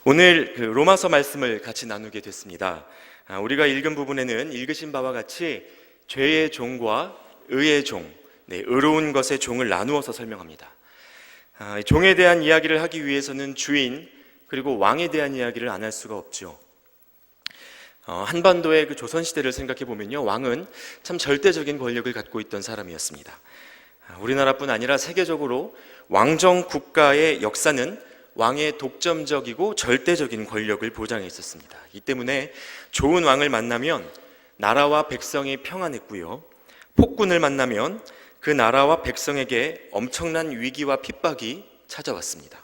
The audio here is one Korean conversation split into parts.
오늘 로마서 말씀을 같이 나누게 됐습니다. 우리가 읽은 부분에는 읽으신 바와 같이 죄의 종과 의의 종, 의로운 것의 종을 나누어서 설명합니다. 종에 대한 이야기를 하기 위해서는 주인 그리고 왕에 대한 이야기를 안 할 수가 없죠. 한반도의 그 조선시대를 생각해 보면요, 왕은 참 절대적인 권력을 갖고 있던 사람이었습니다. 우리나라뿐 아니라 세계적으로 왕정 국가의 역사는 왕의 독점적이고 절대적인 권력을 보장해 있었습니다. 이 때문에 좋은 왕을 만나면 나라와 백성이 평안했고요, 폭군을 만나면 그 나라와 백성에게 엄청난 위기와 핍박이 찾아왔습니다.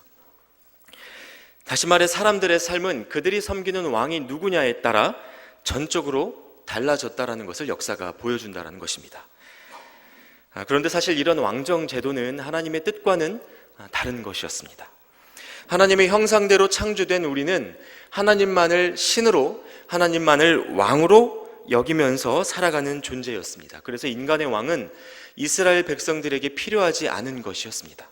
다시 말해 사람들의 삶은 그들이 섬기는 왕이 누구냐에 따라 전적으로 달라졌다라는 것을 역사가 보여준다는 것입니다. 그런데 사실 이런 왕정 제도는 하나님의 뜻과는 다른 것이었습니다. 하나님의 형상대로 창조된 우리는 하나님만을 신으로, 하나님만을 왕으로 여기면서 살아가는 존재였습니다. 그래서 인간의 왕은 이스라엘 백성들에게 필요하지 않은 것이었습니다.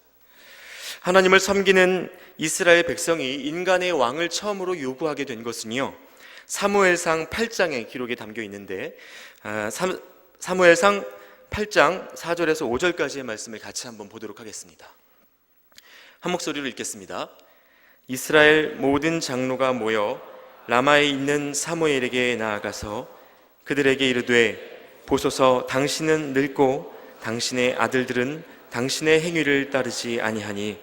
하나님을 섬기는 이스라엘 백성이 인간의 왕을 처음으로 요구하게 된 것은요, 사무엘상 8장의 기록에 담겨 있는데, 사무엘상 8장 4절에서 5절까지의 말씀을 같이 한번 보도록 하겠습니다. 한 목소리로 읽겠습니다. 이스라엘 모든 장로가 모여 라마에 있는 사무엘에게 나아가서 그들에게 이르되, 보소서, 당신은 늙고 당신의 아들들은 당신의 행위를 따르지 아니하니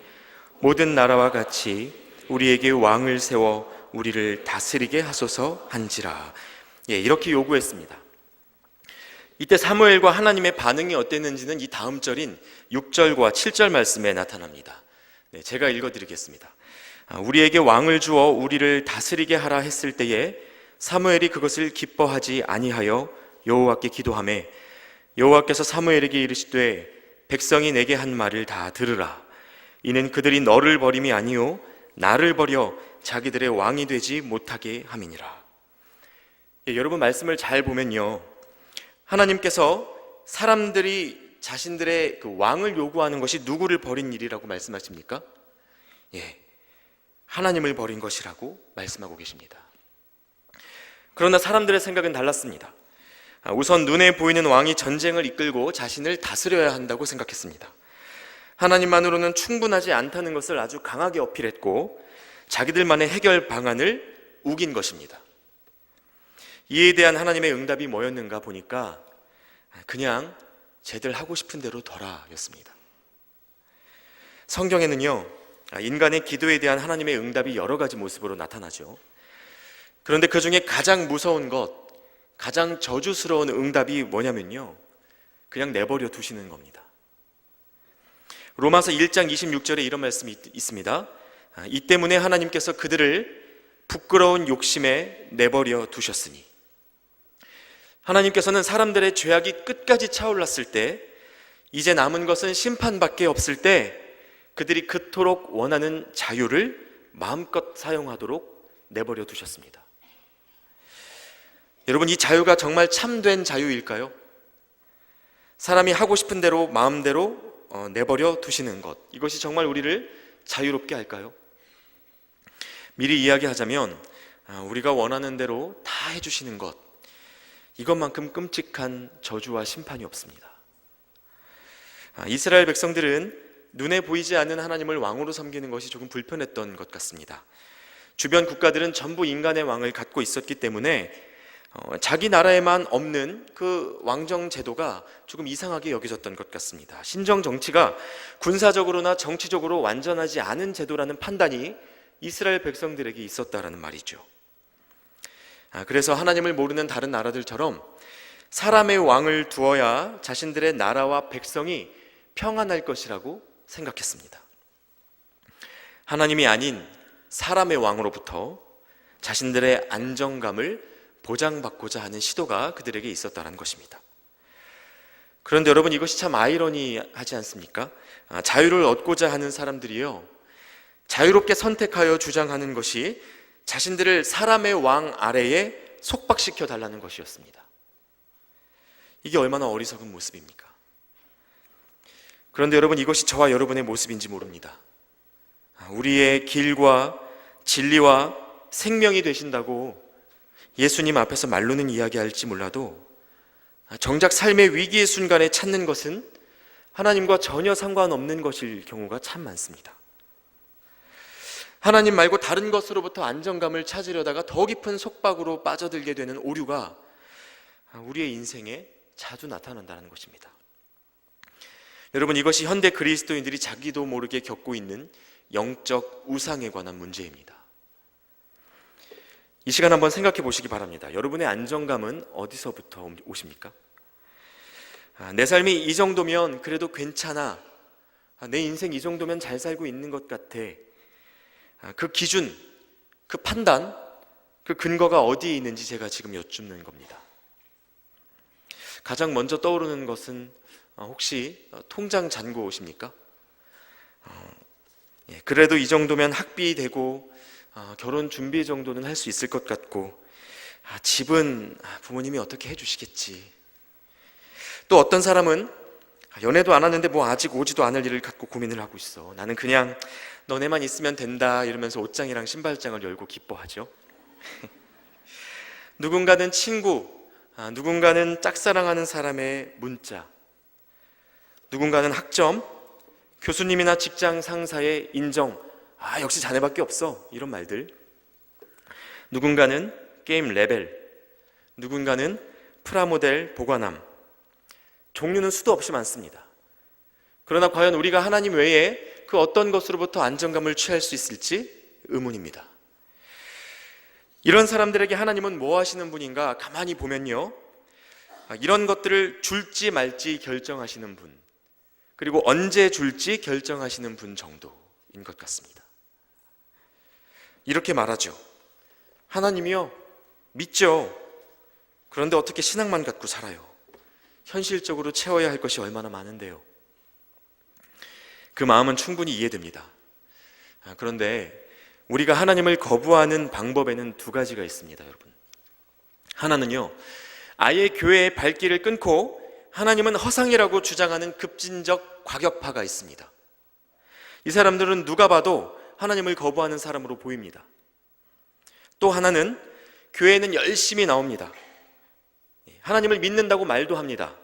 모든 나라와 같이 우리에게 왕을 세워 우리를 다스리게 하소서 한지라. 이렇게 요구했습니다. 이때 사무엘과 하나님의 반응이 어땠는지는 이 다음 절인 6절과 7절 말씀에 나타납니다. 제가 읽어드리겠습니다. 우리에게 왕을 주어 우리를 다스리게 하라 했을 때에 사무엘이 그것을 기뻐하지 아니하여 여호와께 기도하매, 여호와께서 사무엘에게 이르시되, 백성이 내게 한 말을 다 들으라. 이는 그들이 너를 버림이 아니요 나를 버려 자기들의 왕이 되지 못하게 함이니라. 여러분, 말씀을 잘 보면요, 하나님께서 사람들이 자신들의 그 왕을 요구하는 것이 누구를 버린 일이라고 말씀하십니까? 하나님을 버린 것이라고 말씀하고 계십니다. 그러나 사람들의 생각은 달랐습니다. 우선 눈에 보이는 왕이 전쟁을 이끌고 자신을 다스려야 한다고 생각했습니다. 하나님만으로는 충분하지 않다는 것을 아주 강하게 어필했고, 자기들만의 해결 방안을 우긴 것입니다. 이에 대한 하나님의 응답이 뭐였는가 보니까 그냥 쟤들 하고 싶은 대로 둬라 였습니다. 성경에는요, 인간의 기도에 대한 하나님의 응답이 여러 가지 모습으로 나타나죠. 그런데 그 중에 가장 무서운 것, 가장 저주스러운 응답이 뭐냐면요, 그냥 내버려 두시는 겁니다. 로마서 1장 26절에 이런 말씀이 있습니다. 이 때문에 하나님께서 그들을 부끄러운 욕심에 내버려 두셨으니. 하나님께서는 사람들의 죄악이 끝까지 차올랐을 때, 이제 남은 것은 심판밖에 없을 때 그들이 그토록 원하는 자유를 마음껏 사용하도록 내버려 두셨습니다. 여러분, 이 자유가 정말 참된 자유일까요? 사람이 하고 싶은 대로 마음대로 내버려 두시는 것, 이것이 정말 우리를 자유롭게 할까요? 미리 이야기하자면 우리가 원하는 대로 다 해주시는 것, 이것만큼 끔찍한 저주와 심판이 없습니다. 이스라엘 백성들은 눈에 보이지 않는 하나님을 왕으로 섬기는 것이 조금 불편했던 것 같습니다. 주변 국가들은 전부 인간의 왕을 갖고 있었기 때문에 자기 나라에만 없는 그 왕정 제도가 조금 이상하게 여겨졌던 것 같습니다. 신정 정치가 군사적으로나 정치적으로 완전하지 않은 제도라는 판단이 이스라엘 백성들에게 있었다라는 말이죠. 그래서 하나님을 모르는 다른 나라들처럼 사람의 왕을 두어야 자신들의 나라와 백성이 평안할 것이라고 생각했습니다. 하나님이 아닌 사람의 왕으로부터 자신들의 안정감을 보장받고자 하는 시도가 그들에게 있었다는 것입니다. 그런데 여러분, 이것이 참 아이러니하지 않습니까? 자유를 얻고자 하는 사람들이요, 자유롭게 선택하여 주장하는 것이 자신들을 사람의 왕 아래에 속박시켜 달라는 것이었습니다. 이게 얼마나 어리석은 모습입니까? 그런데 여러분, 이것이 저와 여러분의 모습인지 모릅니다. 우리의 길과 진리와 생명이 되신다고 예수님 앞에서 말로는 이야기할지 몰라도 정작 삶의 위기의 순간에 찾는 것은 하나님과 전혀 상관없는 것일 경우가 참 많습니다. 하나님 말고 다른 것으로부터 안정감을 찾으려다가 더 깊은 속박으로 빠져들게 되는 오류가 우리의 인생에 자주 나타난다는 것입니다. 여러분, 이것이 현대 그리스도인들이 자기도 모르게 겪고 있는 영적 우상에 관한 문제입니다. 이 시간 한번 생각해 보시기 바랍니다. 여러분의 안정감은 어디서부터 오십니까? 내 삶이 이 정도면 그래도 괜찮아. 내 인생 이 정도면 잘 살고 있는 것 같아. 그 기준, 그 판단, 그 근거가 어디에 있는지 제가 지금 여쭙는 겁니다. 가장 먼저 떠오르는 것은 혹시 통장 잔고십니까? 그래도 이 정도면 학비 되고 결혼 준비 정도는 할 수 있을 것 같고 집은 부모님이 어떻게 해주시겠지. 또 어떤 사람은 연애도 안 하는데 뭐 아직 오지도 않을 일을 갖고 고민을 하고 있어. 나는 그냥 너네만 있으면 된다 이러면서 옷장이랑 신발장을 열고 기뻐하죠. 누군가는 친구, 누군가는 짝사랑하는 사람의 문자, 누군가는 학점, 교수님이나 직장 상사의 인정, 역시 자네밖에 없어, 이런 말들. 누군가는 게임 레벨, 누군가는 프라모델 보관함. 종류는 수도 없이 많습니다. 그러나 과연 우리가 하나님 외에 그 어떤 것으로부터 안정감을 취할 수 있을지 의문입니다. 이런 사람들에게 하나님은 뭐 하시는 분인가? 가만히 보면요, 이런 것들을 줄지 말지 결정하시는 분, 그리고 언제 줄지 결정하시는 분 정도인 것 같습니다. 이렇게 말하죠. 하나님이요, 믿죠. 그런데 어떻게 신앙만 갖고 살아요? 현실적으로 채워야 할 것이 얼마나 많은데요. 그 마음은 충분히 이해됩니다. 그런데 우리가 하나님을 거부하는 방법에는 두 가지가 있습니다, 여러분. 하나는요, 아예 교회의 발길을 끊고 하나님은 허상이라고 주장하는 급진적 과격파가 있습니다. 이 사람들은 누가 봐도 하나님을 거부하는 사람으로 보입니다. 또 하나는 교회에는 열심히 나옵니다. 하나님을 믿는다고 말도 합니다.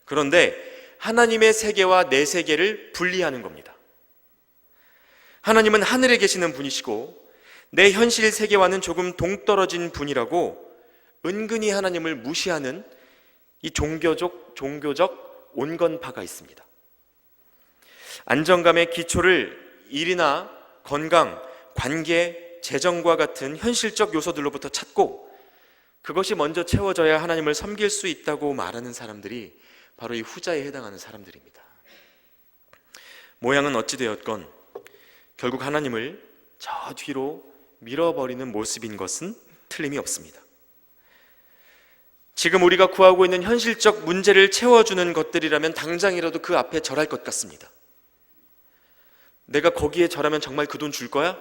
그런데 하나님의 세계와 내 세계를 분리하는 겁니다. 하나님은 하늘에 계시는 분이시고 내 현실 세계와는 조금 동떨어진 분이라고 은근히 하나님을 무시하는 이 종교적 온건파가 있습니다. 안정감의 기초를 일이나 건강, 관계, 재정과 같은 현실적 요소들로부터 찾고 그것이 먼저 채워져야 하나님을 섬길 수 있다고 말하는 사람들이 바로 이 후자에 해당하는 사람들입니다. 모양은 어찌되었건 결국 하나님을 저 뒤로 밀어버리는 모습인 것은 틀림이 없습니다. 지금 우리가 구하고 있는 현실적 문제를 채워주는 것들이라면 당장이라도 그 앞에 절할 것 같습니다. 내가 거기에 절하면 정말 그 돈 줄 거야?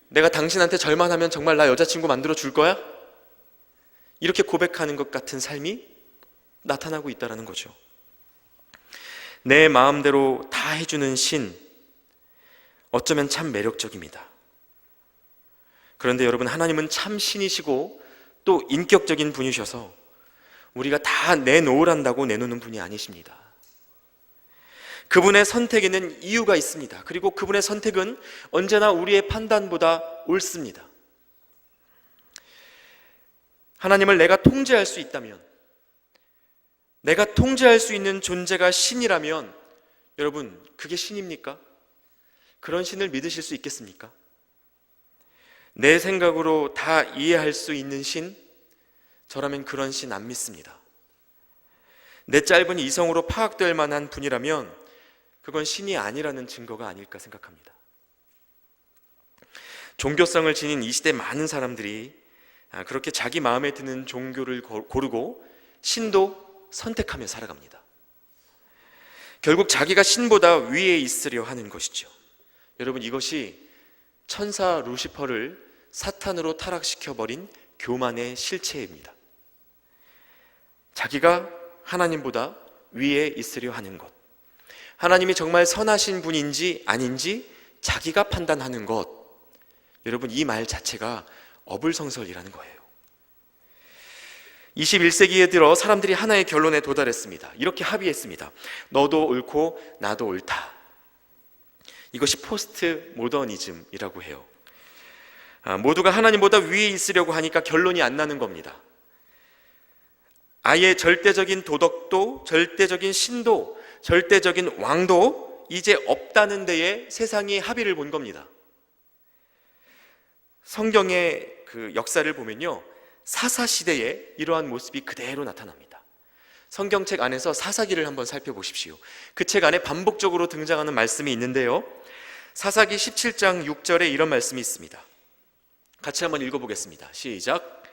내가 당신한테 절만 하면 정말 나 여자친구 만들어 줄 거야? 이렇게 고백하는 것 같은 삶이 나타나고 있다는 거죠. 내 마음대로 다 해주는 신, 어쩌면 참 매력적입니다. 그런데 여러분, 하나님은 참 신이시고 또 인격적인 분이셔서 우리가 다 내놓으란다고 내놓는 분이 아니십니다. 그분의 선택에는 이유가 있습니다. 그리고 그분의 선택은 언제나 우리의 판단보다 옳습니다. 하나님을 내가 통제할 수 있다면, 내가 통제할 수 있는 존재가 신이라면 여러분, 그게 신입니까? 그런 신을 믿으실 수 있겠습니까? 내 생각으로 다 이해할 수 있는 신? 저라면 그런 신 안 믿습니다. 내 짧은 이성으로 파악될 만한 분이라면 그건 신이 아니라는 증거가 아닐까 생각합니다. 종교성을 지닌 이 시대 많은 사람들이 그렇게 자기 마음에 드는 종교를 고르고 신도 선택하며 살아갑니다. 결국 자기가 신보다 위에 있으려 하는 것이죠. 여러분, 이것이 천사 루시퍼를 사탄으로 타락시켜버린 교만의 실체입니다. 자기가 하나님보다 위에 있으려 하는 것, 하나님이 정말 선하신 분인지 아닌지 자기가 판단하는 것, 여러분, 이 말 자체가 어불성설이라는 거예요. 21세기에 들어 사람들이 하나의 결론에 도달했습니다. 이렇게 합의했습니다. 너도 옳고 나도 옳다. 이것이 포스트 모더니즘이라고 해요. 모두가 하나님보다 위에 있으려고 하니까 결론이 안 나는 겁니다. 아예 절대적인 도덕도, 절대적인 신도, 절대적인 왕도 이제 없다는 데에 세상이 합의를 본 겁니다. 성경의 그 역사를 보면요, 사사시대에 이러한 모습이 그대로 나타납니다. 성경책 안에서 사사기를 한번 살펴보십시오. 그 책 안에 반복적으로 등장하는 말씀이 있는데요, 사사기 17장 6절에 이런 말씀이 있습니다. 같이 한번 읽어보겠습니다. 시작.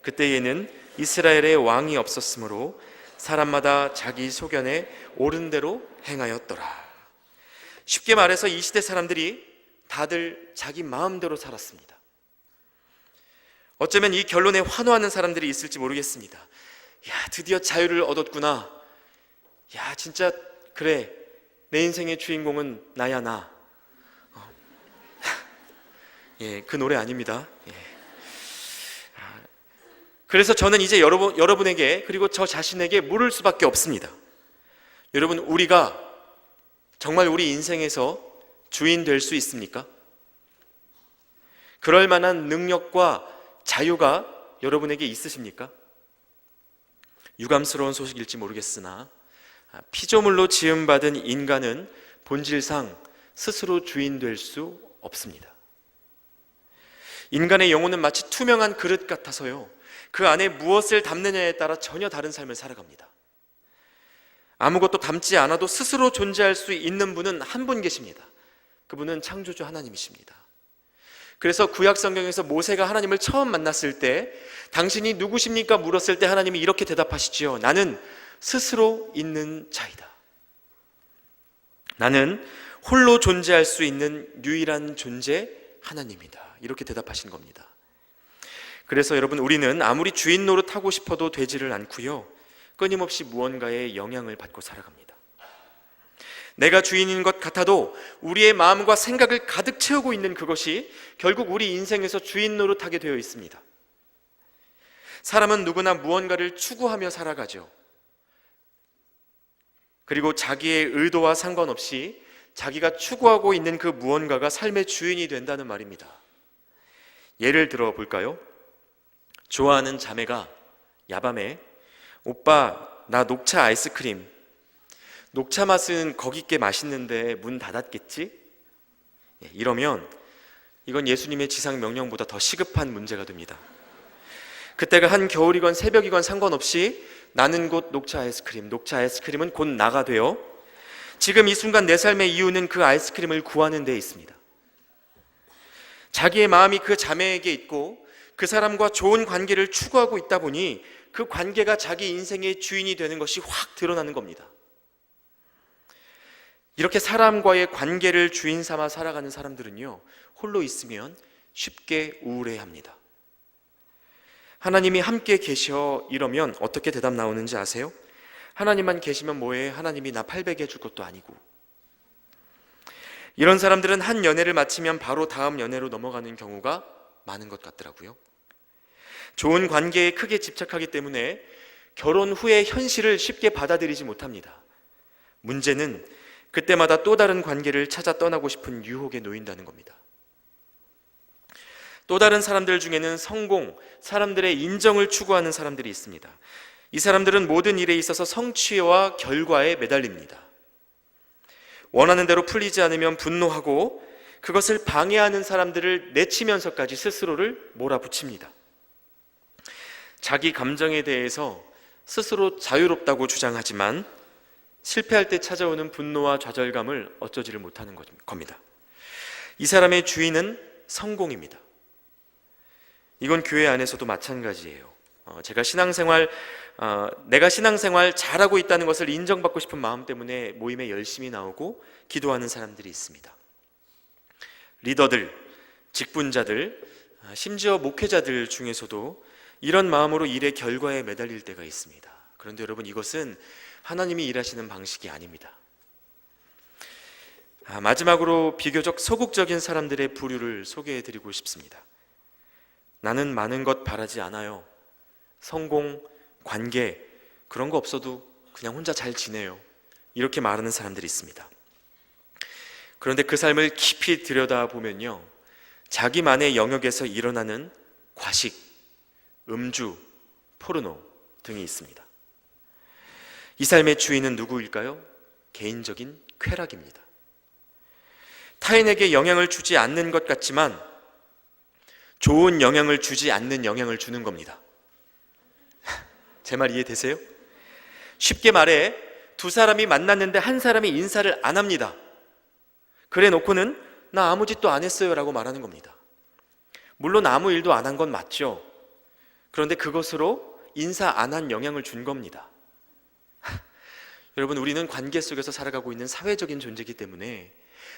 그때에는 이스라엘의 왕이 없었으므로 사람마다 자기 소견에 옳은 대로 행하였더라. 쉽게 말해서 이 시대 사람들이 다들 자기 마음대로 살았습니다. 어쩌면 이 결론에 환호하는 사람들이 있을지 모르겠습니다. 야, 드디어 자유를 얻었구나. 야, 진짜 그래, 내 인생의 주인공은 나야, 나. 예, 그 노래 아닙니다. 예. 그래서 저는 이제 여러분에게, 그리고 저 자신에게 물을 수밖에 없습니다. 여러분, 우리가 정말 우리 인생에서 주인 될 수 있습니까? 그럴 만한 능력과 자유가 여러분에게 있으십니까? 유감스러운 소식일지 모르겠으나 피조물로 지음받은 인간은 본질상 스스로 주인 될 수 없습니다. 인간의 영혼은 마치 투명한 그릇 같아서요, 그 안에 무엇을 담느냐에 따라 전혀 다른 삶을 살아갑니다. 아무것도 담지 않아도 스스로 존재할 수 있는 분은 한 분 계십니다. 그분은 창조주 하나님이십니다. 그래서 구약 성경에서 모세가 하나님을 처음 만났을 때 당신이 누구십니까? 물었을 때 하나님이 이렇게 대답하시지요. 나는 스스로 있는 자이다. 나는 홀로 존재할 수 있는 유일한 존재 하나님이다. 이렇게 대답하신 겁니다. 그래서 여러분, 우리는 아무리 주인 노릇하고 싶어도 되지를 않고요, 끊임없이 무언가의 영향을 받고 살아갑니다. 내가 주인인 것 같아도 우리의 마음과 생각을 가득 채우고 있는 그것이 결국 우리 인생에서 주인 노릇하게 되어 있습니다. 사람은 누구나 무언가를 추구하며 살아가죠. 그리고 자기의 의도와 상관없이 자기가 추구하고 있는 그 무언가가 삶의 주인이 된다는 말입니다. 예를 들어 볼까요? 좋아하는 자매가 야밤에 오빠, 나 녹차 아이스크림, 녹차 맛은 거기께 맛있는데 문 닫았겠지? 이러면 이건 예수님의 지상 명령보다 더 시급한 문제가 됩니다. 그때가 한겨울이건 새벽이건 상관없이 나는 곧 녹차 아이스크림은 곧 나가 되어 지금 이 순간 내 삶의 이유는 그 아이스크림을 구하는 데 있습니다. 자기의 마음이 그 자매에게 있고 그 사람과 좋은 관계를 추구하고 있다 보니 그 관계가 자기 인생의 주인이 되는 것이 확 드러나는 겁니다. 이렇게 사람과의 관계를 주인 삼아 살아가는 사람들은요, 홀로 있으면 쉽게 우울해합니다. 하나님이 함께 계셔 이러면 어떻게 대답 나오는지 아세요? 하나님만 계시면 뭐해? 하나님이 나 800 해줄 것도 아니고. 이런 사람들은 한 연애를 마치면 바로 다음 연애로 넘어가는 경우가 많은 것 같더라고요. 좋은 관계에 크게 집착하기 때문에 결혼 후의 현실을 쉽게 받아들이지 못합니다. 문제는 그때마다 또 다른 관계를 찾아 떠나고 싶은 유혹에 놓인다는 겁니다. 또 다른 사람들 중에는 성공, 사람들의 인정을 추구하는 사람들이 있습니다. 이 사람들은 모든 일에 있어서 성취와 결과에 매달립니다. 원하는 대로 풀리지 않으면 분노하고 그것을 방해하는 사람들을 내치면서까지 스스로를 몰아붙입니다. 자기 감정에 대해서 스스로 자유롭다고 주장하지만 실패할 때 찾아오는 분노와 좌절감을 어쩌지를 못하는 겁니다. 이 사람의 주인은 성공입니다. 이건 교회 안에서도 마찬가지예요. 내가 신앙생활 잘하고 있다는 것을 인정받고 싶은 마음 때문에 모임에 열심히 나오고 기도하는 사람들이 있습니다. 리더들, 직분자들, 심지어 목회자들 중에서도 이런 마음으로 일의 결과에 매달릴 때가 있습니다. 그런데 여러분, 이것은 하나님이 일하시는 방식이 아닙니다. 마지막으로 비교적 소극적인 사람들의 부류를 소개해드리고 싶습니다. 나는 많은 것 바라지 않아요. 성공, 관계 그런 거 없어도 그냥 혼자 잘 지내요. 이렇게 말하는 사람들이 있습니다. 그런데 그 삶을 깊이 들여다보면요, 자기만의 영역에서 일어나는 과식, 음주, 포르노 등이 있습니다. 이 삶의 주인은 누구일까요? 개인적인 쾌락입니다. 타인에게 영향을 주지 않는 것 같지만 좋은 영향을 주지 않는 영향을 주는 겁니다. 제 말 이해되세요? 쉽게 말해 두 사람이 만났는데 한 사람이 인사를 안 합니다. 그래 놓고는 나 아무 짓도 안 했어요 라고 말하는 겁니다. 물론 아무 일도 안 한 건 맞죠. 그런데 그것으로 인사 안 한 영향을 준 겁니다. 여러분, 우리는 관계 속에서 살아가고 있는 사회적인 존재이기 때문에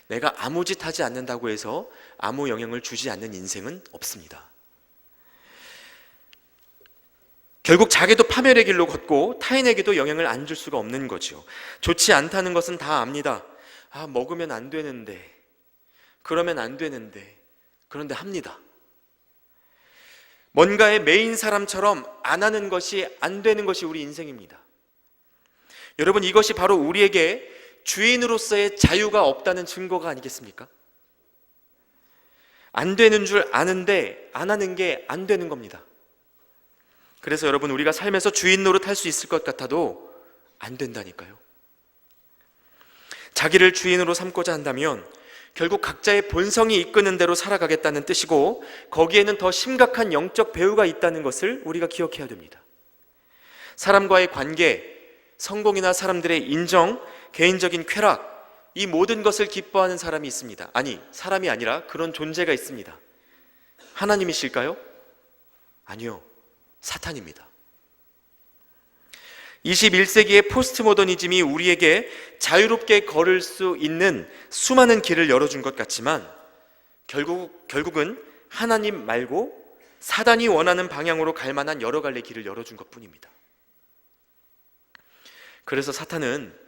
내가 아무 짓 하지 않는다고 해서 아무 영향을 주지 않는 인생은 없습니다. 결국 자기도 파멸의 길로 걷고 타인에게도 영향을 안 줄 수가 없는 거죠. 좋지 않다는 것은 다 압니다. 먹으면 안 되는데, 그러면 안 되는데, 그런데 합니다. 뭔가의 메인 사람처럼 안 하는 것이 안 되는 것이 우리 인생입니다. 여러분, 이것이 바로 우리에게 주인으로서의 자유가 없다는 증거가 아니겠습니까? 안 되는 줄 아는데 안 하는 게 안 되는 겁니다. 그래서 여러분, 우리가 삶에서 주인 노릇할 수 있을 것 같아도 안 된다니까요. 자기를 주인으로 삼고자 한다면 결국 각자의 본성이 이끄는 대로 살아가겠다는 뜻이고, 거기에는 더 심각한 영적 배후가 있다는 것을 우리가 기억해야 됩니다. 사람과의 관계, 성공이나 사람들의 인정, 개인적인 쾌락, 이 모든 것을 기뻐하는 사람이 있습니다. 아니, 사람이 아니라 그런 존재가 있습니다. 하나님이실까요? 아니요, 사탄입니다. 21세기의 포스트 모더니즘이 우리에게 자유롭게 걸을 수 있는 수많은 길을 열어준 것 같지만 결국은 하나님 말고 사단이 원하는 방향으로 갈 만한 여러 갈래 길을 열어준 것 뿐입니다. 그래서 사탄은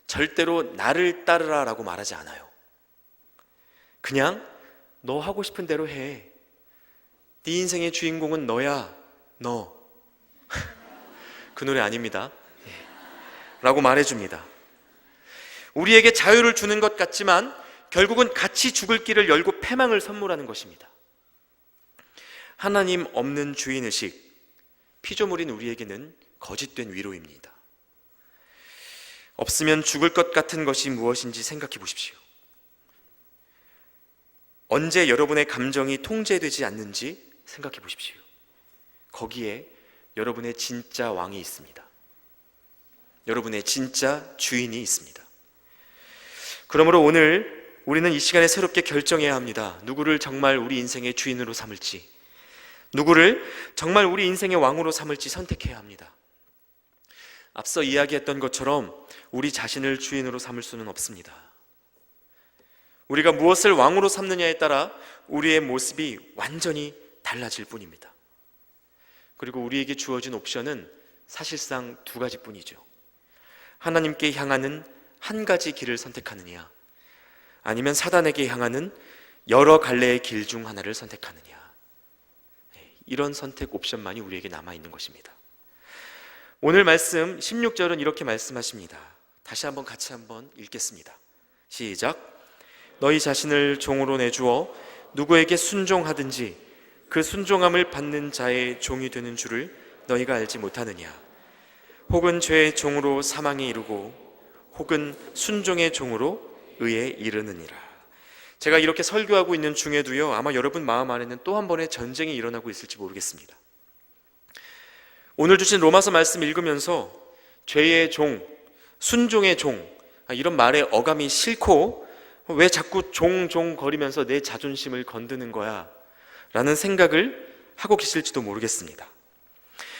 절대로 나를 따르라 라고 말하지 않아요. 그냥 너 하고 싶은 대로 해. 네 인생의 주인공은 너야, 너. 그 노래 아닙니다. 라고 말해줍니다. 우리에게 자유를 주는 것 같지만 결국은 같이 죽을 길을 열고 패망을 선물하는 것입니다. 하나님 없는 주인의식, 피조물인 우리에게는 거짓된 위로입니다. 없으면 죽을 것 같은 것이 무엇인지 생각해 보십시오. 언제 여러분의 감정이 통제되지 않는지 생각해 보십시오. 거기에 여러분의 진짜 왕이 있습니다. 여러분의 진짜 주인이 있습니다. 그러므로 오늘 우리는 이 시간에 새롭게 결정해야 합니다. 누구를 정말 우리 인생의 주인으로 삼을지, 누구를 정말 우리 인생의 왕으로 삼을지 선택해야 합니다. 앞서 이야기했던 것처럼 우리 자신을 주인으로 삼을 수는 없습니다. 우리가 무엇을 왕으로 삼느냐에 따라 우리의 모습이 완전히 달라질 뿐입니다. 그리고 우리에게 주어진 옵션은 사실상 두 가지뿐이죠. 하나님께 향하는 한 가지 길을 선택하느냐, 아니면 사단에게 향하는 여러 갈래의 길 중 하나를 선택하느냐. 이런 선택 옵션만이 우리에게 남아있는 것입니다. 오늘 말씀 16절은 이렇게 말씀하십니다. 다시 한번 같이 한번 읽겠습니다. 시작. 너희 자신을 종으로 내주어 누구에게 순종하든지 그 순종함을 받는 자의 종이 되는 줄을 너희가 알지 못하느냐. 혹은 죄의 종으로 사망에 이르고 혹은 순종의 종으로 의에 이르느니라. 제가 이렇게 설교하고 있는 중에도요, 아마 여러분 마음 안에는 또 한 번의 전쟁이 일어나고 있을지 모르겠습니다. 오늘 주신 로마서 말씀 읽으면서 죄의 종, 순종의 종, 이런 말에 어감이 싫고 왜 자꾸 종종 거리면서 내 자존심을 건드는 거야 라는 생각을 하고 계실지도 모르겠습니다.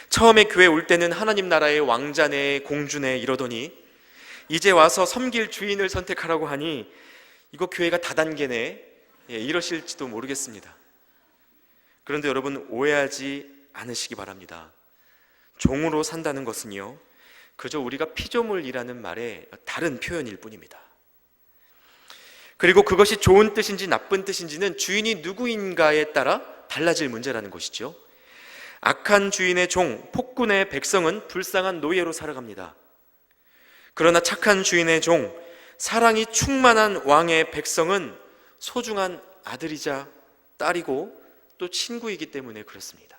처음에 교회 올 때는 하나님 나라의 왕자네, 공주네 이러더니 이제 와서 섬길 주인을 선택하라고 하니 이거 교회가 다단계네, 이러실지도 모르겠습니다. 그런데 여러분, 오해하지 않으시기 바랍니다. 종으로 산다는 것은요, 그저 우리가 피조물이라는 말의 다른 표현일 뿐입니다. 그리고 그것이 좋은 뜻인지 나쁜 뜻인지는 주인이 누구인가에 따라 달라질 문제라는 것이죠. 악한 주인의 종, 폭군의 백성은 불쌍한 노예로 살아갑니다. 그러나 착한 주인의 종, 사랑이 충만한 왕의 백성은 소중한 아들이자 딸이고 또 친구이기 때문에 그렇습니다.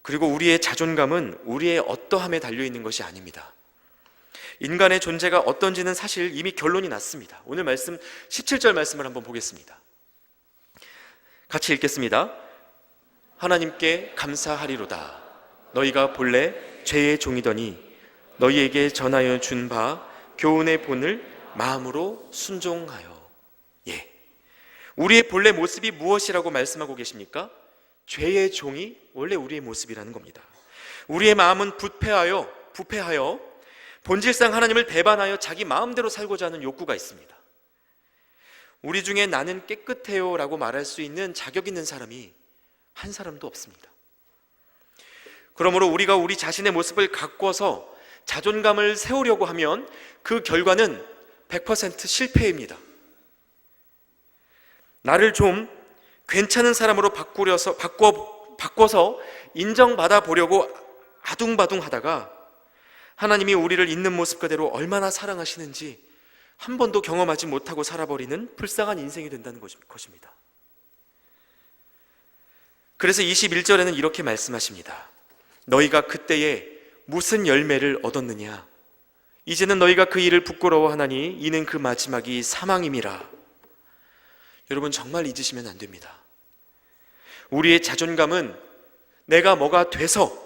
그리고 우리의 자존감은 우리의 어떠함에 달려있는 것이 아닙니다. 인간의 존재가 어떤지는 사실 이미 결론이 났습니다. 오늘 말씀 17절 말씀을 한번 보겠습니다. 같이 읽겠습니다. 하나님께 감사하리로다. 너희가 본래 죄의 종이더니 너희에게 전하여 준 바 교훈의 본을 마음으로 순종하여. 예, 우리의 본래 모습이 무엇이라고 말씀하고 계십니까? 죄의 종이 원래 우리의 모습이라는 겁니다. 우리의 마음은 부패하여 본질상 하나님을 배반하여 자기 마음대로 살고자 하는 욕구가 있습니다. 우리 중에 나는 깨끗해요 라고 말할 수 있는 자격 있는 사람이 한 사람도 없습니다. 그러므로 우리가 우리 자신의 모습을 가꿔서 자존감을 세우려고 하면 그 결과는 100% 실패입니다. 나를 좀 괜찮은 사람으로 바꿔서 인정받아 보려고 아둥바둥 하다가 하나님이 우리를 있는 모습 그대로 얼마나 사랑하시는지 한 번도 경험하지 못하고 살아버리는 불쌍한 인생이 된다는 것입니다. 그래서 21절에는 이렇게 말씀하십니다. 너희가 그때에 무슨 열매를 얻었느냐? 이제는 너희가 그 일을 부끄러워하나니 이는 그 마지막이 사망임이라. 여러분, 정말 잊으시면 안 됩니다. 우리의 자존감은 내가 뭐가 돼서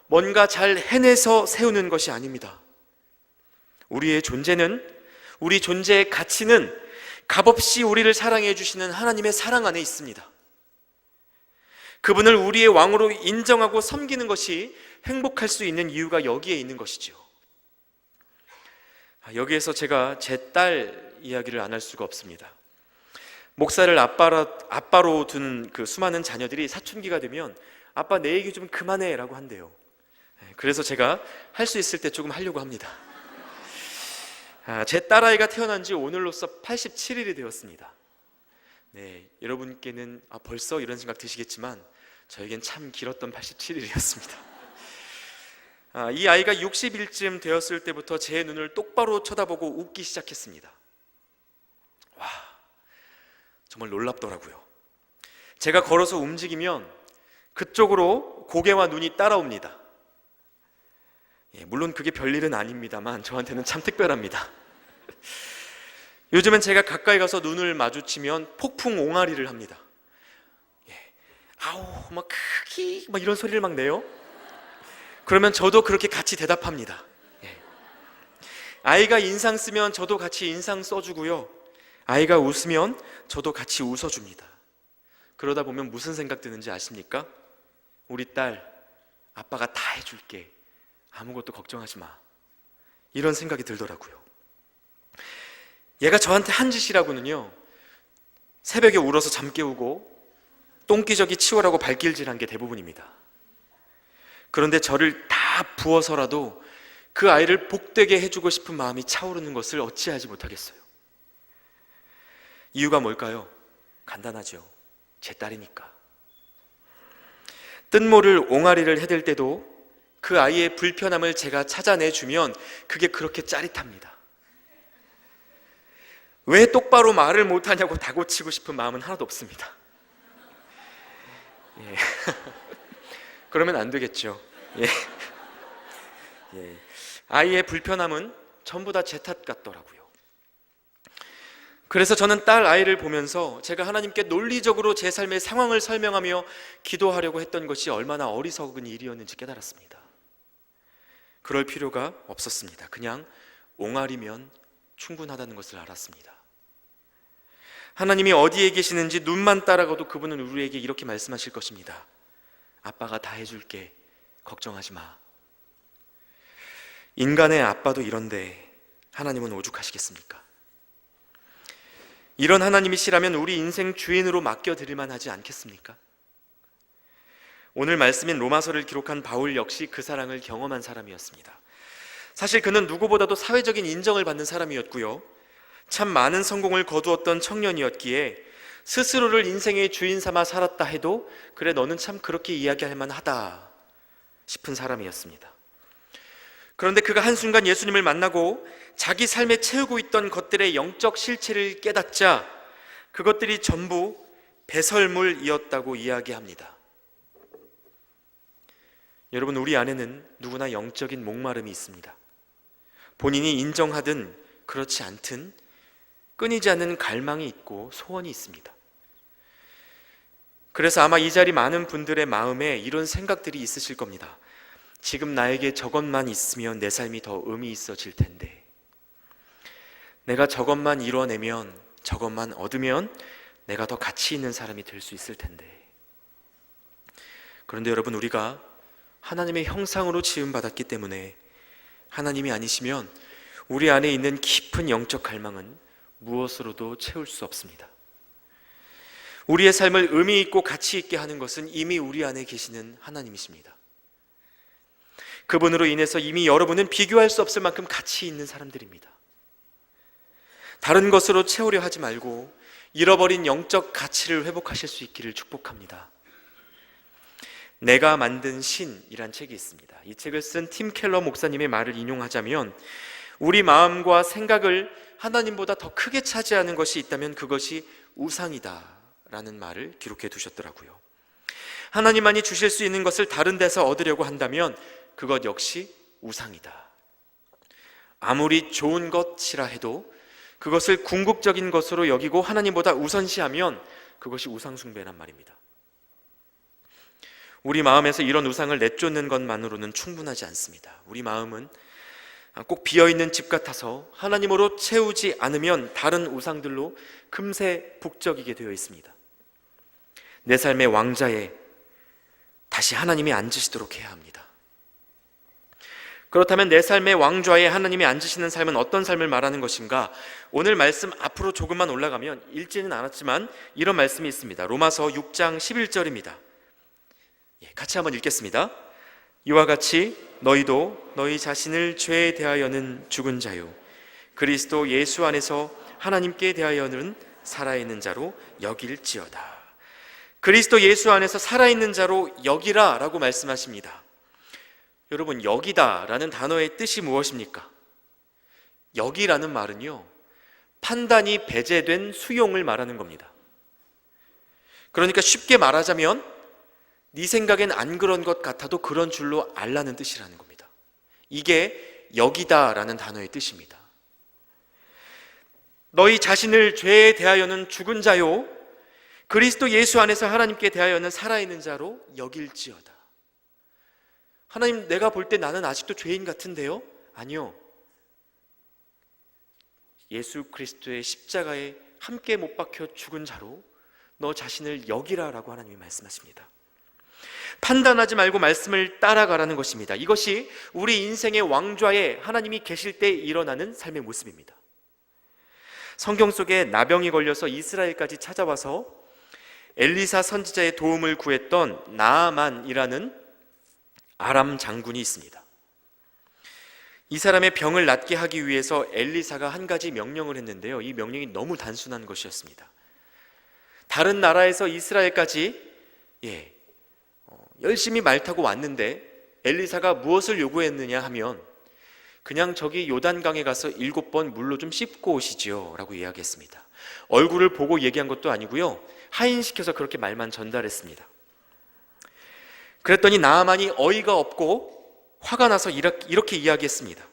뭔가 잘 해내서 세우는 것이 아닙니다. 우리의 존재는, 우리 존재의 가치는 값없이 우리를 사랑해 주시는 하나님의 사랑 안에 있습니다. 그분을 우리의 왕으로 인정하고 섬기는 것이 행복할 수 있는 이유가 여기에 있는 것이죠. 여기에서 제가 제 딸 이야기를 안 할 수가 없습니다. 목사를 아빠로 둔 그 수많은 자녀들이 사춘기가 되면 아빠 내 얘기 좀 그만해 라고 한대요. 그래서 제가 할 수 있을 때 조금 하려고 합니다. 제 딸아이가 태어난 지 오늘로써 87일이 되었습니다. 네, 여러분께는 벌써 이런 생각 드시겠지만 저에겐 참 길었던 87일이었습니다. 이 아이가 60일쯤 되었을 때부터 제 눈을 똑바로 쳐다보고 웃기 시작했습니다. 와, 정말 놀랍더라고요. 제가 걸어서 움직이면 그쪽으로 고개와 눈이 따라옵니다. 물론 그게 별일은 아닙니다만 저한테는 참 특별합니다. 요즘은 제가 가까이 가서 눈을 마주치면 폭풍 옹알이를 합니다. 아우, 막 크기 막 이런 소리를 막 내요. 그러면 저도 그렇게 같이 대답합니다. 아이가 인상 쓰면 저도 같이 인상 써주고요. 아이가 웃으면 저도 같이 웃어줍니다. 그러다 보면 무슨 생각 드는지 아십니까? 우리 딸, 아빠가 다 해줄게. 아무것도 걱정하지 마. 이런 생각이 들더라고요. 얘가 저한테 한 짓이라고는요, 새벽에 울어서 잠 깨우고 똥기저귀 치우라고 발길질한 게 대부분입니다. 그런데 저를 다 부어서라도 그 아이를 복되게 해주고 싶은 마음이 차오르는 것을 어찌하지 못하겠어요. 이유가 뭘까요? 간단하죠. 제 딸이니까. 뜬모를 옹알이를 해댈 때도 그 아이의 불편함을 제가 찾아내주면 그게 그렇게 짜릿합니다. 왜 똑바로 말을 못하냐고 다고치고 싶은 마음은 하나도 없습니다. 그러면 안 되겠죠. 아이의 불편함은 전부 다 제 탓 같더라고요. 그래서 저는 딸 아이를 보면서 제가 하나님께 논리적으로 제 삶의 상황을 설명하며 기도하려고 했던 것이 얼마나 어리석은 일이었는지 깨달았습니다. 그럴 필요가 없었습니다. 그냥 옹알이면 충분하다는 것을 알았습니다. 하나님이 어디에 계시는지 눈만 따라가도 그분은 우리에게 이렇게 말씀하실 것입니다. 아빠가 다 해줄게. 걱정하지 마. 인간의 아빠도 이런데 하나님은 오죽하시겠습니까? 이런 하나님이시라면 우리 인생 주인으로 맡겨드릴만 하지 않겠습니까? 오늘 말씀인 로마서를 기록한 바울 역시 그 사랑을 경험한 사람이었습니다. 사실 그는 누구보다도 사회적인 인정을 받는 사람이었고요, 참 많은 성공을 거두었던 청년이었기에 스스로를 인생의 주인 삼아 살았다 해도 그래 너는 참 그렇게 이야기할 만하다 싶은 사람이었습니다. 그런데 그가 한순간 예수님을 만나고 자기 삶에 채우고 있던 것들의 영적 실체를 깨닫자 그것들이 전부 배설물이었다고 이야기합니다. 여러분, 우리 안에는 누구나 영적인 목마름이 있습니다. 본인이 인정하든 그렇지 않든 끊이지 않는 갈망이 있고 소원이 있습니다. 그래서 아마 이 자리 많은 분들의 마음에 이런 생각들이 있으실 겁니다. 지금 나에게 저것만 있으면 내 삶이 더 의미 있어질 텐데, 내가 저것만 이뤄내면, 저것만 얻으면 내가 더 가치 있는 사람이 될 수 있을 텐데. 그런데 여러분, 우리가 하나님의 형상으로 지음받았기 때문에 하나님이 아니시면 우리 안에 있는 깊은 영적 갈망은 무엇으로도 채울 수 없습니다. 우리의 삶을 의미 있고 가치 있게 하는 것은 이미 우리 안에 계시는 하나님이십니다. 그분으로 인해서 이미 여러분은 비교할 수 없을 만큼 가치 있는 사람들입니다. 다른 것으로 채우려 하지 말고 잃어버린 영적 가치를 회복하실 수 있기를 축복합니다. 내가 만든 신이란 책이 있습니다. 이 책을 쓴 팀 켈러 목사님의 말을 인용하자면, 우리 마음과 생각을 하나님보다 더 크게 차지하는 것이 있다면 그것이 우상이다 라는 말을 기록해 두셨더라고요. 하나님만이 주실 수 있는 것을 다른 데서 얻으려고 한다면 그것 역시 우상이다. 아무리 좋은 것이라 해도 그것을 궁극적인 것으로 여기고 하나님보다 우선시하면 그것이 우상숭배란 말입니다. 우리 마음에서 이런 우상을 내쫓는 것만으로는 충분하지 않습니다. 우리 마음은 꼭 비어있는 집 같아서 하나님으로 채우지 않으면 다른 우상들로 금세 북적이게 되어 있습니다. 내 삶의 왕자에 다시 하나님이 앉으시도록 해야 합니다. 그렇다면 내 삶의 왕좌에 하나님이 앉으시는 삶은 어떤 삶을 말하는 것인가? 오늘 말씀 앞으로 조금만 올라가면 읽지는 않았지만 이런 말씀이 있습니다. 로마서 6장 11절입니다. 같이 한번 읽겠습니다. 이와 같이 너희도 너희 자신을 죄에 대하여는 죽은 자요 그리스도 예수 안에서 하나님께 대하여는 살아있는 자로 여길지어다. 그리스도 예수 안에서 살아있는 자로 여기라 라고 말씀하십니다. 여러분, 여기다 라는 단어의 뜻이 무엇입니까? 여기라는 말은요, 판단이 배제된 수용을 말하는 겁니다. 그러니까 쉽게 말하자면 네 생각엔 안 그런 것 같아도 그런 줄로 알라는 뜻이라는 겁니다. 이게 여기다 라는 단어의 뜻입니다. 너희 자신을 죄에 대하여는 죽은 자요 그리스도 예수 안에서 하나님께 대하여는 살아있는 자로 여길지어다. 하나님, 내가 볼 때 나는 아직도 죄인 같은데요? 아니요. 예수 그리스도의 십자가에 함께 못 박혀 죽은 자로 너 자신을 여기라 라고 하나님이 말씀하십니다. 판단하지 말고 말씀을 따라가라는 것입니다. 이것이 우리 인생의 왕좌에 하나님이 계실 때 일어나는 삶의 모습입니다. 성경 속에 나병이 걸려서 이스라엘까지 찾아와서 엘리사 선지자의 도움을 구했던 나아만이라는 아람 장군이 있습니다. 이 사람의 병을 낫게 하기 위해서 엘리사가 한 가지 명령을 했는데요, 이 명령이 너무 단순한 것이었습니다. 다른 나라에서 이스라엘까지 열심히 말 타고 왔는데 엘리사가 무엇을 요구했느냐 하면 그냥 저기 요단강에 가서 7번 물로 좀 씻고 오시지요 라고 이야기했습니다. 얼굴을 보고 얘기한 것도 아니고요, 하인시켜서 그렇게 말만 전달했습니다. 그랬더니 나아만이 어이가 없고 화가 나서 이렇게 이야기했습니다.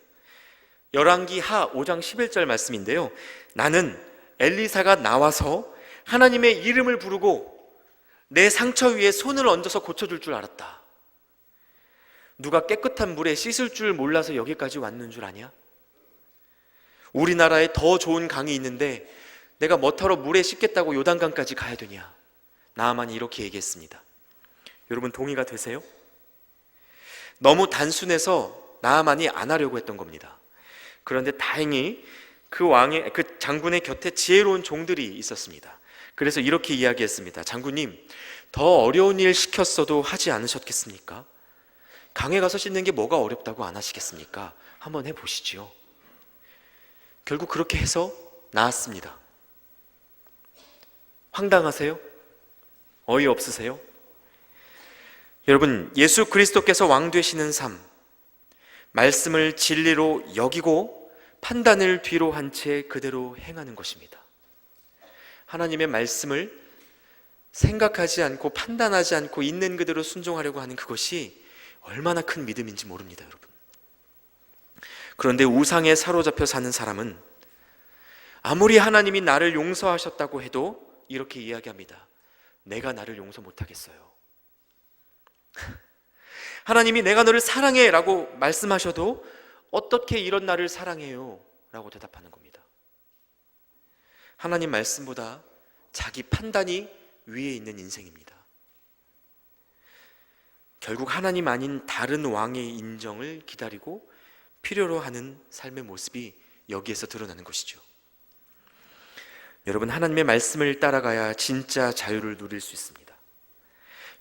열왕기 하 5장 11절 말씀인데요, 나는 엘리사가 나와서 하나님의 이름을 부르고 내 상처 위에 손을 얹어서 고쳐줄 줄 알았다. 누가 깨끗한 물에 씻을 줄 몰라서 여기까지 왔는 줄 아냐? 우리나라에 더 좋은 강이 있는데 내가 뭐 타러 물에 씻겠다고 요단강까지 가야 되냐? 나아만이 이렇게 얘기했습니다. 여러분, 동의가 되세요? 너무 단순해서 나아만이 안 하려고 했던 겁니다. 그런데 다행히 그 장군의 곁에 지혜로운 종들이 있었습니다. 그래서 이렇게 이야기했습니다. 장군님, 더 어려운 일 시켰어도 하지 않으셨겠습니까? 강에 가서 씻는 게 뭐가 어렵다고 안 하시겠습니까? 한번 해보시지요. 결국 그렇게 해서 낳았습니다. 황당하세요? 어이없으세요? 여러분, 예수 그리스도께서 왕 되시는 삶, 말씀을 진리로 여기고 판단을 뒤로 한 채 그대로 행하는 것입니다. 하나님의 말씀을 생각하지 않고 판단하지 않고 있는 그대로 순종하려고 하는 그것이 얼마나 큰 믿음인지 모릅니다, 여러분. 그런데 우상에 사로잡혀 사는 사람은 아무리 하나님이 나를 용서하셨다고 해도 이렇게 이야기합니다. 내가 나를 용서 못하겠어요. 하나님이 내가 너를 사랑해 라고 말씀하셔도 어떻게 이런 나를 사랑해요? 라고 대답하는 겁니다. 하나님 말씀보다 자기 판단이 위에 있는 인생입니다. 결국 하나님 아닌 다른 왕의 인정을 기다리고 필요로 하는 삶의 모습이 여기에서 드러나는 것이죠. 여러분, 하나님의 말씀을 따라가야 진짜 자유를 누릴 수 있습니다.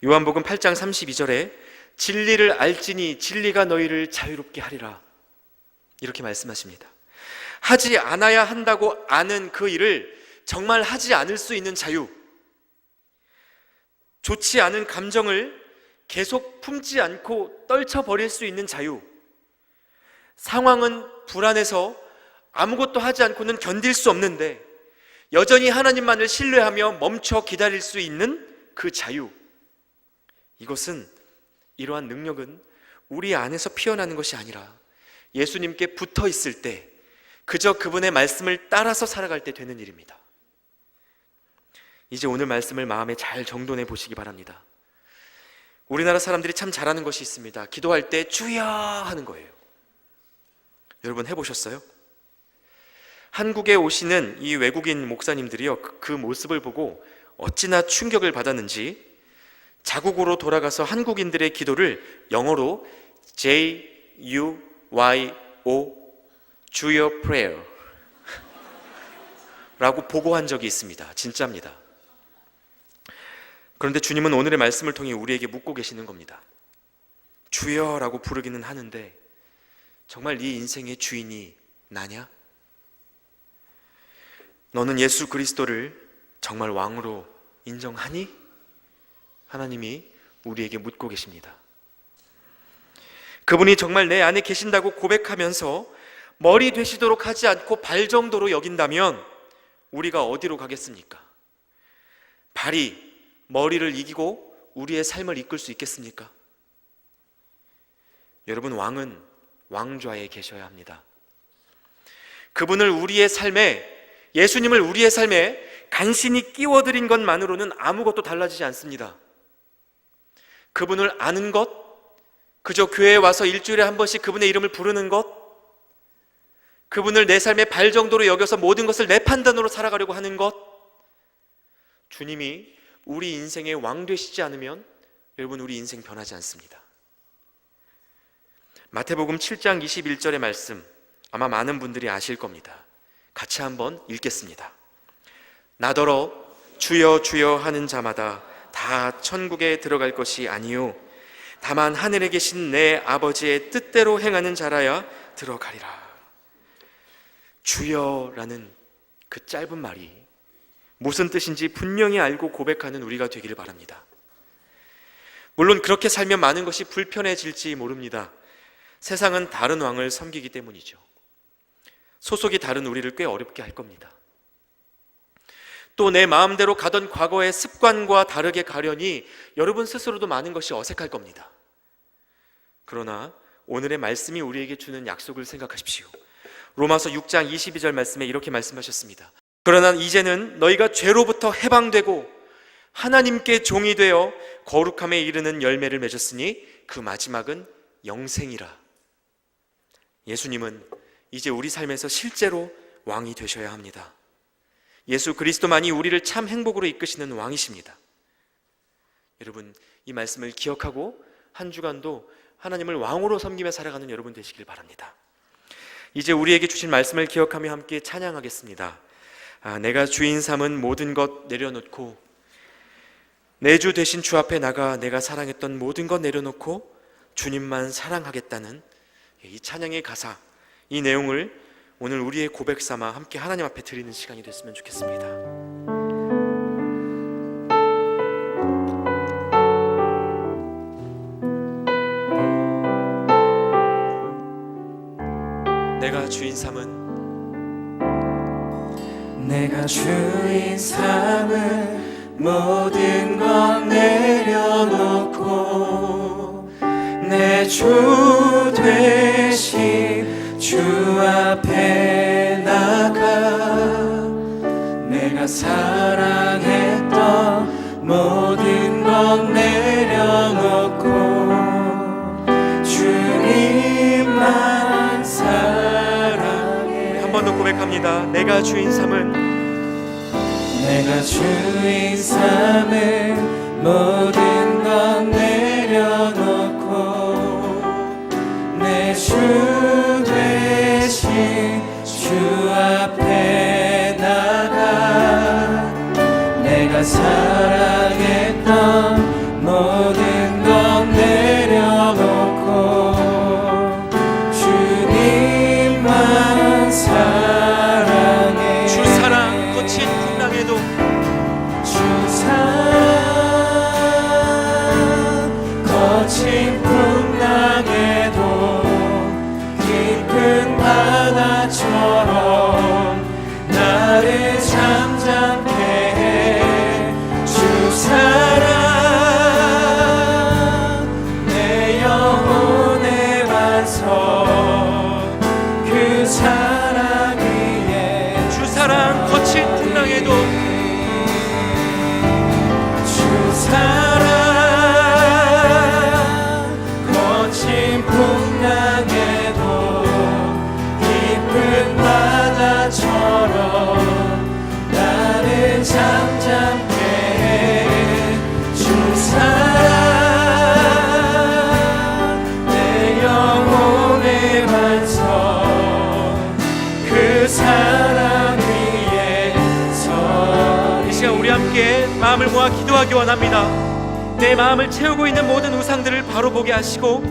요한복음 8장 32절에 진리를 알지니 진리가 너희를 자유롭게 하리라, 이렇게 말씀하십니다. 하지 않아야 한다고 아는 그 일을 정말 하지 않을 수 있는 자유, 좋지 않은 감정을 계속 품지 않고 떨쳐버릴 수 있는 자유, 상황은 불안해서 아무것도 하지 않고는 견딜 수 없는데 여전히 하나님만을 신뢰하며 멈춰 기다릴 수 있는 그 자유, 이것은, 이러한 능력은 우리 안에서 피어나는 것이 아니라 예수님께 붙어 있을 때, 그저 그분의 말씀을 따라서 살아갈 때 되는 일입니다. 이제 오늘 말씀을 마음에 잘 정돈해 보시기 바랍니다. 우리나라 사람들이 참 잘하는 것이 있습니다. 기도할 때 주여 하는 거예요. 여러분 해보셨어요? 한국에 오시는 이 외국인 목사님들이요, 그 모습을 보고 어찌나 충격을 받았는지 자국으로 돌아가서 한국인들의 기도를 영어로 J-U-Y-O, 주여 prayer 라고 보고한 적이 있습니다. 진짜입니다. 그런데 주님은 오늘의 말씀을 통해 우리에게 묻고 계시는 겁니다. 주여라고 부르기는 하는데 정말 네 인생의 주인이 나냐? 너는 예수 그리스도를 정말 왕으로 인정하니? 하나님이 우리에게 묻고 계십니다. 그분이 정말 내 안에 계신다고 고백하면서 머리 되시도록 하지 않고 발 정도로 여긴다면 우리가 어디로 가겠습니까? 발이 머리를 이기고 우리의 삶을 이끌 수 있겠습니까? 여러분, 왕은 왕좌에 계셔야 합니다. 그분을 우리의 삶에, 예수님을 우리의 삶에 간신히 끼워드린 것만으로는 아무것도 달라지지 않습니다. 그분을 아는 것, 그저 교회에 와서 일주일에 한 번씩 그분의 이름을 부르는 것, 그분을 내 삶의 발 정도로 여겨서 모든 것을 내 판단으로 살아가려고 하는 것, 주님이 우리 인생의 왕 되시지 않으면 여러분, 우리 인생 변하지 않습니다. 마태복음 7장 21절의 말씀, 아마 많은 분들이 아실 겁니다. 같이 한번 읽겠습니다. 나더러 주여 주여 하는 자마다 다 천국에 들어갈 것이 아니요 다만 하늘에 계신 내 아버지의 뜻대로 행하는 자라야 들어가리라. 주여라는 그 짧은 말이 무슨 뜻인지 분명히 알고 고백하는 우리가 되기를 바랍니다. 물론 그렇게 살면 많은 것이 불편해질지 모릅니다. 세상은 다른 왕을 섬기기 때문이죠. 소속이 다른 우리를 꽤 어렵게 할 겁니다. 또 내 마음대로 가던 과거의 습관과 다르게 가려니 여러분 스스로도 많은 것이 어색할 겁니다. 그러나 오늘의 말씀이 우리에게 주는 약속을 생각하십시오. 로마서 6장 22절 말씀에 이렇게 말씀하셨습니다. 그러나 이제는 너희가 죄로부터 해방되고 하나님께 종이 되어 거룩함에 이르는 열매를 맺었으니 그 마지막은 영생이라. 예수님은 이제 우리 삶에서 실제로 왕이 되셔야 합니다. 예수 그리스도만이 우리를 참 행복으로 이끄시는 왕이십니다. 여러분, 이 말씀을 기억하고 한 주간도 하나님을 왕으로 섬기며 살아가는 여러분 되시길 바랍니다. 이제 우리에게 주신 말씀을 기억하며 함께 찬양하겠습니다. 내가 주인 삼은 모든 것 내려놓고 내 주 되신 주 앞에 나가 내가 사랑했던 모든 것 내려놓고 주님만 사랑하겠다는 이 찬양의 가사, 이 내용을 오늘 우리의 고백 삼아 함께 하나님 앞에 드리는 시간이 됐으면 좋겠습니다. 내가 주인 삼은 모든 것 내려놓고 내 주 되신 주 앞에 나가 내가 사랑했던 모든 것 내려놓고 주님만 사랑해. 한 번 더 고백합니다. 내가 주인 삼은 모든 것 내려놓고 내 주 되신 주 앞에 나가 내가 사랑했던 모든 것 내려놓고 주님만 사랑해. 주 사랑 거친 풍랑에도 거친 풍랑에도 깊은 바다처럼 나를 잠잠케 해. 주 사랑 내 영혼의 반석 그 사랑 위에 주 사랑 거친 풍랑에도 주 사랑 거친 풍랑에도 깊은 바다처럼 나를 잠잠케 해. 주 사랑 내 영혼의 반석 그 사랑 위에 서. 이 시간 우리 함께 마음을 모아 기도하기 원합니다. 내 마음을 채우고 있는 모든 우상들을 바로 보게 하시고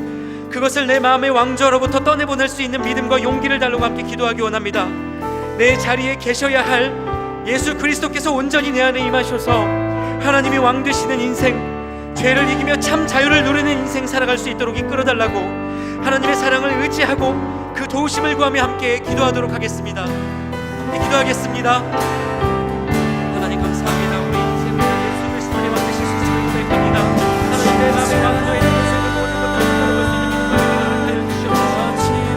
그것을 내 마음의 왕좌로부터 떠내보낼 수 있는 믿음과 용기를 달라고 함께 기도하기 원합니다. 내 자리에 계셔야 할 예수 그리스도께서 온전히 내 안에 임하셔서 하나님이 왕 되시는 인생, 죄를 이기며 참 자유를 누리는 인생 살아갈 수 있도록 이끌어달라고 하나님의 사랑을 의지하고 그 도우심을 구하며 함께 기도하도록 하겠습니다. 기도하겠습니다. 하나님 감사합니다. 우리 인생을 예수 그리스도 안에 왕 되실 수 있음을 고백합니다. 하나님 내 마음의 왕좌에 있는 것을 모든 것들을 바라볼 수 있는 믿음과 용기를 하여 주시옵소서.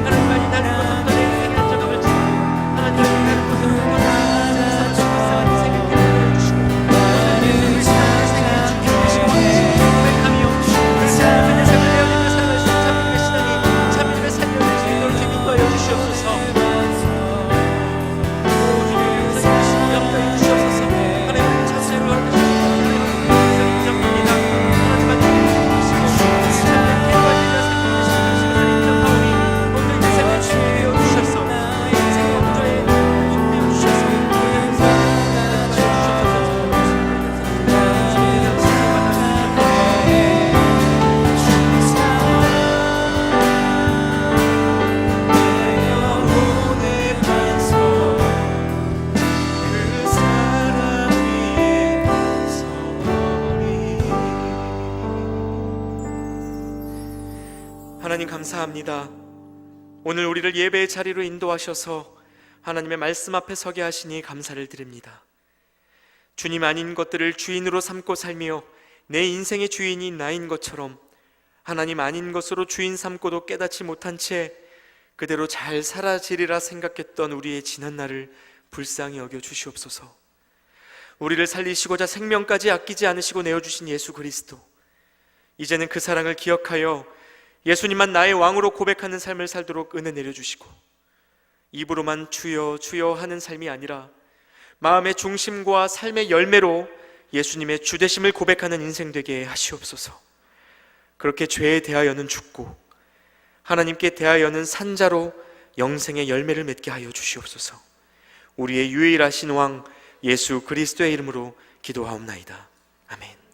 하나님만이 다른 것보다 내 인생의 안정감을 지키고 하나님의 다른 것으로 불쌍한 인생을 기도하여 주시고 하나님의 인생을 지키고 계시고 고백하며 그 삶의 삶을 내어드리며 살아갈 수 있는 참여의 신앙이 참여의 삶을 낼 수 있도록 인도하여 주시옵소서. 하나님 감사합니다. 오늘 우리를 예배의 자리로 인도하셔서 하나님의 말씀 앞에 서게 하시니 감사를 드립니다. 주님 아닌 것들을 주인으로 삼고 살며 내 인생의 주인이 나인 것처럼 하나님 아닌 것으로 주인 삼고도 깨닫지 못한 채 그대로 잘 살아지리라 생각했던 우리의 지난 날을 불쌍히 여겨 주시옵소서. 우리를 살리시고자 생명까지 아끼지 않으시고 내어주신 예수 그리스도, 이제는 그 사랑을 기억하여 예수님만 나의 왕으로 고백하는 삶을 살도록 은혜 내려주시고 입으로만 주여 주여 하는 삶이 아니라 마음의 중심과 삶의 열매로 예수님의 주되심을 고백하는 인생 되게 하시옵소서. 그렇게 죄에 대하여는 죽고 하나님께 대하여는 산자로 영생의 열매를 맺게 하여 주시옵소서. 우리의 유일하신 왕 예수 그리스도의 이름으로 기도하옵나이다. 아멘.